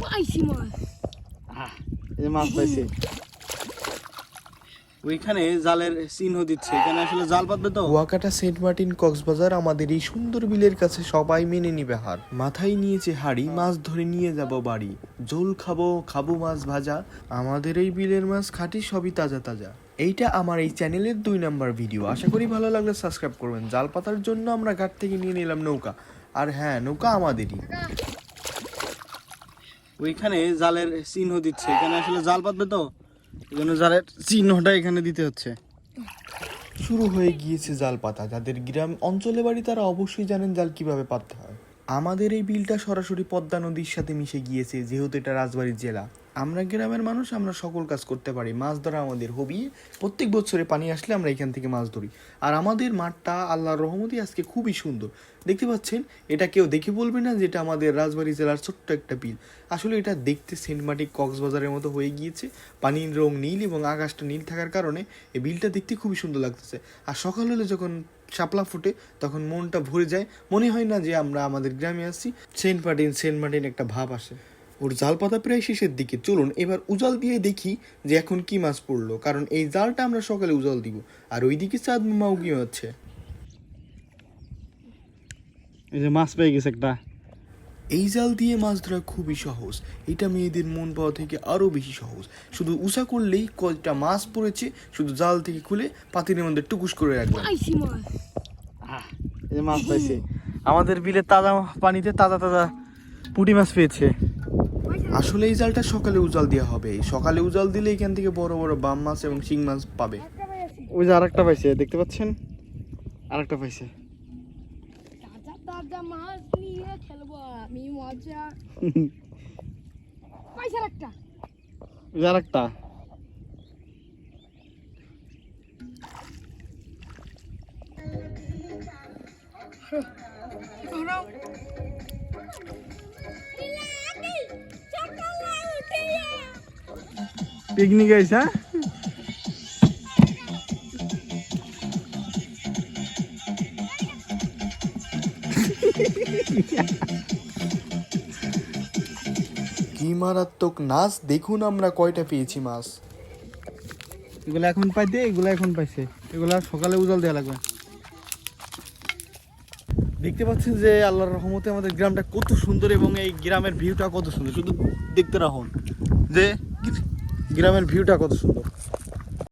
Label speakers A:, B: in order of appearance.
A: পাইছি মাছ।
B: এই মাছ পাইছে। ওইখানে জালের চিহ্ন দিচ্ছে, এখানে আসলে জাল পাতবে তো।
C: কুয়াকাটা সেন্ট মার্টিন কক্সবাজার আমাদের এই সুন্দর বিলের কাছে সবাই মেনে নিবে হার। মাথায় নিয়েছে হাড়ি, মাছ ধরে নিয়ে যাব বাড়ি। ঝোল খাবো খাবো মাছ ভাজা, আমাদের এই বিলের মাছ খাঁটি সবই তাজা তাজা। এইটা আমার এই চ্যানেলের 2 নাম্বার ভিডিও, আশা করি ভালো লাগলে সাবস্ক্রাইব করবেন। জাল পাতার জন্য আমরা ঘাট থেকে নিয়ে নিলাম নৌকা, আর হ্যাঁ নৌকা আমাদেরই।
B: ওইখানে জালের চিহ্ন দিচ্ছে, এখানে আসলে জাল পাতবে তো, এই জন্য জালের চিহ্নটা এখানে দিতে হচ্ছে।
C: শুরু হয়ে গিয়েছে জাল পাতা। যাদের গ্রাম অঞ্চলে বাড়ি তারা অবশ্যই জানেন জাল কিভাবে পাততে হয়। আমাদের এই বিলটা সরাসরি পদ্মা নদীর সাথে মিশে গিয়েছে, যেহেতু এটা রাজবাড়ী জেলা। আমরা গ্রামের মানুষ, আমরা সকল কাজ করতে পারি। মাছ ধরা আমাদের হবি। প্রত্যেক বছরে পানি আসলে আমরা এখান থেকে মাছ ধরি। আর আমাদের মাঠটা আল্লাহর রহমতে আজকে খুবই সুন্দর দেখতে পাচ্ছেন। এটা কেউ দেখে বলবে না যে এটা আমাদের রাজবাড়ী জেলার ছোট্ট একটা বিল। আসলে এটা দেখতে সেন্ট মার্টিন কক্সবাজারের মতো হয়ে গিয়েছে। পানির রং নীল এবং আকাশটা নীল থাকার কারণে এই বিলটা দেখতে খুবই সুন্দর লাগতেছে। আর সকাল হলে যখন শাপলা ফুটে তখন মনটা ভরে যায়, মনে হয় না যে আমরা আমাদের গ্রামে আসছি। সেন্ট মার্টিন একটা ভাব আসে। ওর জাল পাতা প্রায় শেষের দিকে। চলুন এবার উজাল দিয়ে দেখি যে এখন কি মাছ পড়লো, কারণ এই জালটা আমরা সকালে উজাল দিব। আর ওইদিকে চাঁদ মামা উগি হচ্ছে।
B: এই যে মাছ পেয়ে গেছে একটা।
C: এই জাল দিয়ে মাছ ধরা খুবই সহজ। এটা মেয়েদের মন পাওয়া থেকে আরও বেশি সহজ। শুধু উষা করলেই কয়টা মাছ পড়েছে শুধু জাল থেকে খুলে পাতিলের মধ্যে টুকুস করে রাখবেন।
A: পাইছি মাছ।
B: এই যে মাছ পাইছে। আমাদের বিলে তাজা পানিতে তাজা তাজা পুঁটি মাছ পেয়েছে।
C: আসলে এই জালটা সকালে উজাল দেওয়া হবে। সকালে উজাল দিলে এখান থেকে বড় বড় বাম মাছ এবং শিং মাছ পাবে।
B: ওই যে আরেকটা পাইছে, দেখতে পাচ্ছেন, আরেকটা পাইছে।
A: তাজা তাজা মাছ নিয়ে খেলবো আমি মজা। পাইছে একটা।
B: ওই যে আরেকটা। পিকনিক আইসা।
C: কি মারাত্মক নাচ দেখুন আমরা কয়টা পেয়েছি মাছ।
B: এগুলো এখন পাইতে, এগুলো এখন পাইছে, এগুলা সকালে উজাল দেওয়া লাগবে। দেখতে পাচ্ছেন যে আল্লাহর রহমতে আমাদের গ্রামটা কত সুন্দর এবং এই গ্রামের ভিউটা কত সুন্দর। শুধু দেখতে রাখুন যে গ্রামের ভিউটা কত সুন্দর।